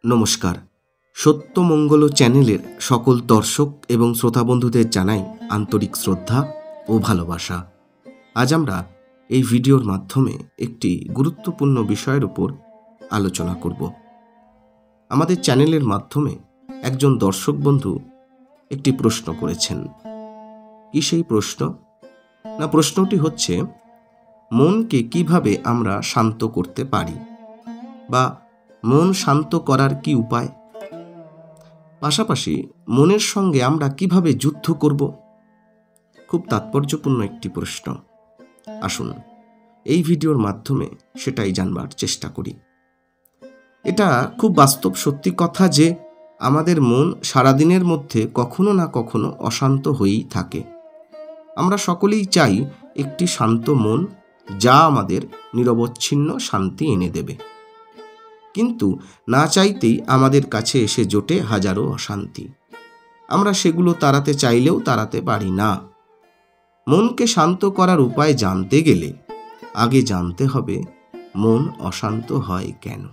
নমস্কার। সত্যমঙ্গল চ্যানেলের সকল দর্শক এবং শ্রোতা বন্ধুদের জানাই আন্তরিক শ্রদ্ধা ও ভালোবাসা। আজ আমরা এই ভিডিওর মাধ্যমে একটি গুরুত্বপূর্ণ বিষয়ের উপর আলোচনা করব। আমাদের চ্যানেলের মাধ্যমে একজন দর্শক বন্ধু একটি প্রশ্ন করেছেন। কি সেই প্রশ্ন? না, প্রশ্নটি হচ্ছে, মনকে কিভাবে আমরা শান্ত করতে পারি, বা মন শান্ত করার কি উপায়? পাশাপাশি মনের সঙ্গে আমরা কিভাবে যুদ্ধ করব? খুব তাৎপর্যপূর্ণ একটি প্রশ্ন। আসুন এই ভিডিওর মাধ্যমে সেটাই জানবার চেষ্টা করি। এটা খুব বাস্তব সত্যি কথা যে আমাদের মন সারাদিনের মধ্যে কখনো না কখনো অশান্ত হয়েই থাকে। আমরা সকলেই চাই একটি শান্ত মন, যা আমাদের নিরবচ্ছিন্ন শান্তি এনে দেবে। কিন্তু না চাইতেই আমাদের কাছে এসে জোটে হাজারো অশান্তি। আমরা সেগুলো তাড়াতে চাইলেও তাড়াতে পারি না। মনকে শান্ত করার উপায় জানতে গেলে আগে জানতে হবে মন অশান্ত হয় কেন।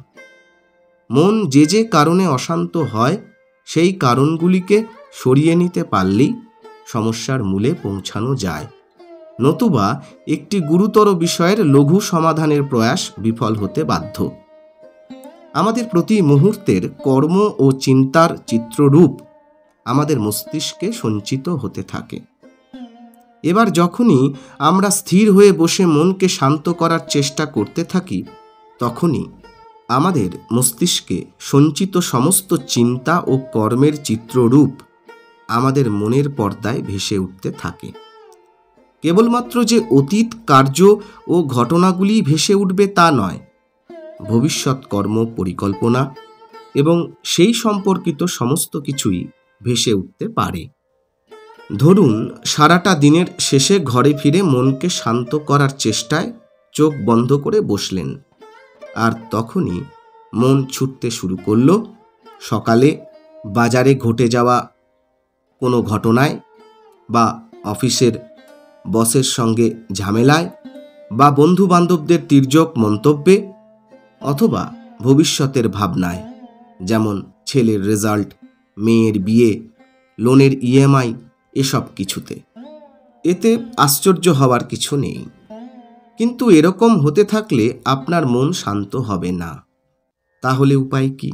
মন যে যে কারণে অশান্ত হয়, সেই কারণগুলিকে সরিয়ে নিতে পারলেই সমস্যার মূলে পৌঁছানো যায়। নতুবা একটি গুরুতর বিষয়ের লঘু সমাধানের প্রয়াস বিফল হতে বাধ্য। আমাদের প্রতি মুহূর্তের কর্ম ও চিন্তার চিত্ররূপ আমাদের মস্তিষ্কে সঞ্চিত হতে থাকে। এবার যখনই আমরা স্থির হয়ে বসে মনকে শান্ত করার চেষ্টা করতে থাকি, তখনই আমাদের মস্তিষ্কে সঞ্চিত সমস্ত চিন্তা ও কর্মের চিত্ররূপ আমাদের মনের পর্দায় ভেসে উঠতে থাকে। কেবলমাত্র যে অতীত কার্য ও ঘটনাগুলি ভেসে উঠবে তা নয়, ভবিষ্যৎ কর্ম পরিকল্পনা এবং সেই সম্পর্কিত সমস্ত কিছুই ভেসে উঠতে পারে। ধরুন, সারাটা দিনের শেষে ঘরে ফিরে মনকে শান্ত করার চেষ্টায় চোখ বন্ধ করে বসলেন, আর তখনই মন ছুটতে শুরু করল সকালে বাজারে ঘটে যাওয়া কোনো ঘটনায়, বা অফিসের বসের সঙ্গে ঝামেলায়, বা বন্ধু বান্ধবদের তির্যক মন্তব্যে, অথবা ভবিষ্যতের ভাবনায়, যেমন ছেলের রেজাল্ট, মেয়ের বিয়ে, লোনের ইএমআই, এসব কিছুতে। এতে আশ্চর্য হওয়ার কিছু নেই। কিন্তু এরকম হতে থাকলে আপনার মন শান্ত হবে না। তাহলে উপায় কি?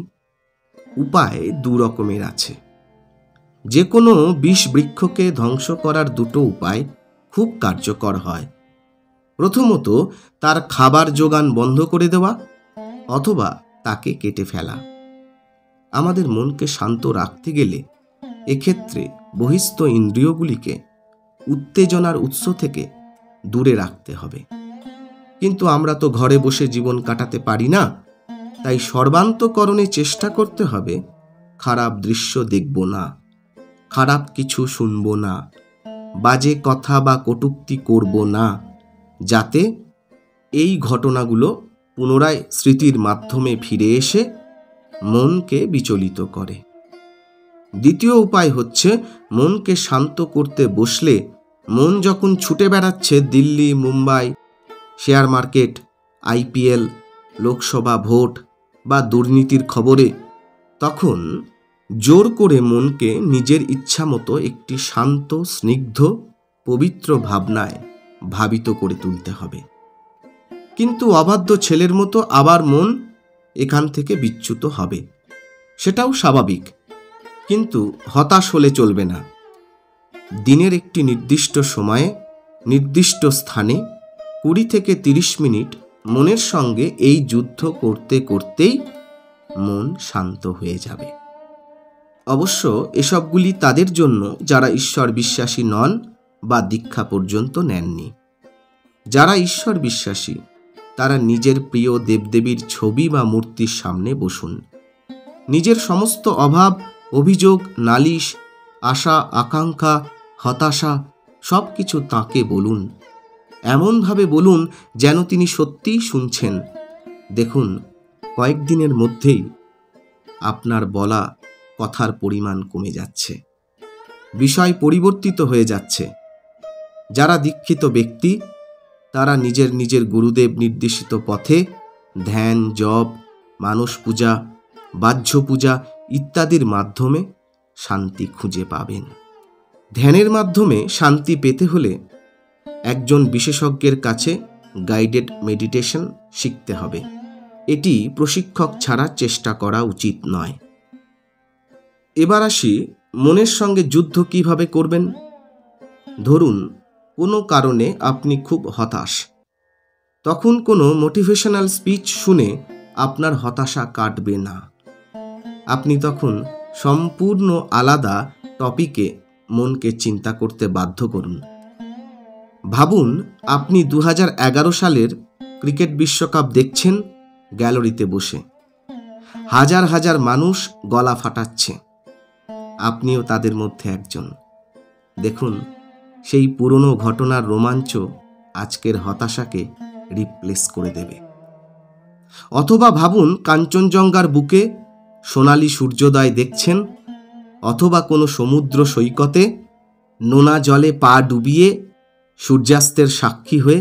উপায় দু রকমের আছে। যে কোনো বিষ বৃক্ষকে ধ্বংস করার দুটো উপায় খুব কার্যকর হয়। প্রথমত, তার খাবার যোগান বন্ধ করে দেওয়া, অথবা তাকে কেটে ফেলা। আমাদের মনকে শান্ত রাখতে গেলে এক্ষেত্রে বহিস্থ ইন্দ্রিয়গুলিকে উত্তেজনার উৎস থেকে দূরে রাখতে হবে। কিন্তু আমরা তো ঘরে বসে জীবন কাটাতে পারি না। তাই সর্বান্তকরণে চেষ্টা করতে হবে খারাপ দৃশ্য দেখব না, খারাপ কিছু শুনব না, বাজে কথা বা কটূক্তি করব না, যাতে এই ঘটনাগুলো পুনরায় স্মৃতির মাধ্যমে ফিরে এসে মনকে বিচলিত করে। দ্বিতীয় উপায় হচ্ছে, মনকে শান্ত করতে বসলে মন যখন ছুটে বেড়াচ্ছে Delhi, Mumbai, share market, IPL, Lok Sabha vote বা দুর্নীতির খবরে, তখন জোর করে মনকে নিজের ইচ্ছা মতো একটি শান্ত, স্নিগ্ধ, পবিত্র ভাবনায় ভাবিত করে তুলতে হবে। কিন্তু অবাধ্য ছেলের মতো আবার মন এখান থেকে বিচ্যুত হবে, সেটাও স্বাভাবিক। কিন্তু হতাশ হলে চলবে না। দিনের একটি নির্দিষ্ট সময়ে, নির্দিষ্ট স্থানে 20 থেকে 30 মিনিট মনের সঙ্গে এই যুদ্ধ করতে করতেই মন শান্ত হয়ে যাবে। অবশ্য এসবগুলি তাদের জন্য যারা ঈশ্বর বিশ্বাসী নন বা দীক্ষা পর্যন্ত নেননি। যারা ঈশ্বর বিশ্বাসী, তারা নিজের প্রিয় দেবদেবীর ছবি বা মূর্তির সামনে বসুন। নিজের সমস্ত অভাব, অভিযোগ, নালিশ, আশা, আকাঙ্ক্ষা, হতাশা সব কিছু তাঁকে বলুন। এমনভাবে বলুন যেন তিনি সত্যিই শুনছেন। দেখুন, কয়েকদিনের মধ্যেই আপনার বলা কথার পরিমাণ কমে যাচ্ছে, বিষয় পরিবর্তিত হয়ে যাচ্ছে। যারা দীক্ষিত ব্যক্তি, তারা নিজের নিজের গুরুদেব নির্দেশিত পথে ধ্যান, জপ, মানস পূজা বাহ্য পূজা ইত্যাদির মাধ্যমে শান্তি খুঁজে পাবেন। ধ্যানের মাধ্যমে শান্তি পেতে হলে একজন বিশেষজ্ঞের কাছে গাইডেড মেডিটেশন শিখতে হবে। এটি প্রশিক্ষক ছাড়া চেষ্টা করা উচিত নয়। এবার আসি মনের সঙ্গে যুদ্ধ কিভাবে করবেন। ধরুন কোনো কারণে আপনি খুব হতাশ। তখন কোনো মোটিভেশনাল স্পিচ শুনে আপনার হতাশা কাটবে না। আপনি তখন সম্পূর্ণ আলাদা টপিকে মনকে চিন্তা করতে বাধ্য করুন। ভাবুন আপনি 2011 সালের ক্রিকেট বিশ্বকাপ দেখছেন গ্যালারিতে বসে। হাজার হাজার মানুষ গলা ফাটাচ্ছে, আপনিও তাদের মধ্যে একজন। দেখুন সেই পুরনো ঘটনার রোমাঞ্চ আজকের হতাশাকে রিপ্লেস করে দেবে। অথবা ভাবুন কাঞ্চনজঙ্ঘার বুকে সোনালি সূর্যোদয় দেখছেন, অথবা কোনো সমুদ্র সৈকতে নোনা জলে পা ডুবিয়ে সূর্যাস্তের সাক্ষী হয়ে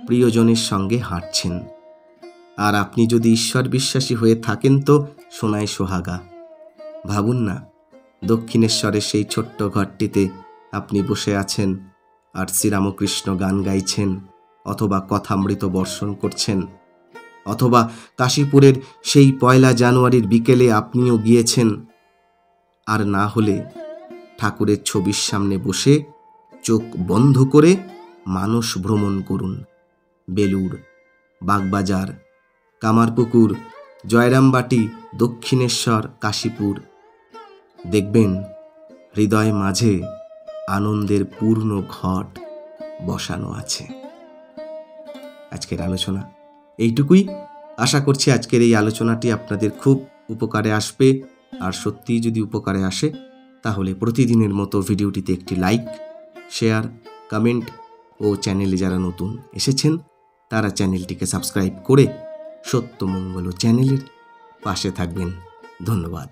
প্রিয়জনের সঙ্গে হাঁটছেন। আর আপনি যদি ঈশ্বর বিশ্বাসী হয়ে থাকেন তো সোনায় সোহাগা। ভাবুন না দক্ষিণেশ্বরের সেই ছোট্ট ঘরটিতে আপনি বসে আছেন আর শ্রীরামকৃষ্ণ গান গাইছেন, অথবা কথামৃত বর্ষণ করছেন, অথবা কাশীপুরের সেই 1 জানুয়ারির বিকেলে আপনিও গিয়েছেন। আর না হলে ঠাকুরের ছবির সামনে বসে চোখ বন্ধ করে মানস ভ্রমণ করুন। বেলুড়, বাগবাজার, কামারপুকুর, জয়রামবাটি, দক্ষিণেশ্বর, কাশীপুর। দেখবেন হৃদয় মাঝে আনন্দের পূর্ণ ঘট বসানো আছে। আজকের আলোচনা এইটুকুই। আশা করছি আজকের এই আলোচনাটি আপনাদের খুব উপকারে আসবে। আর সত্যিই যদি উপকারে আসে তাহলে প্রতিদিনের মতো ভিডিওটিতে একটি লাইক, শেয়ার, কমেন্ট ও চ্যানেলে যারা নতুন এসেছেন তারা চ্যানেলটিকে সাবস্ক্রাইব করে সত্যমঙ্গল চ্যানেলের পাশে থাকবেন। ধন্যবাদ।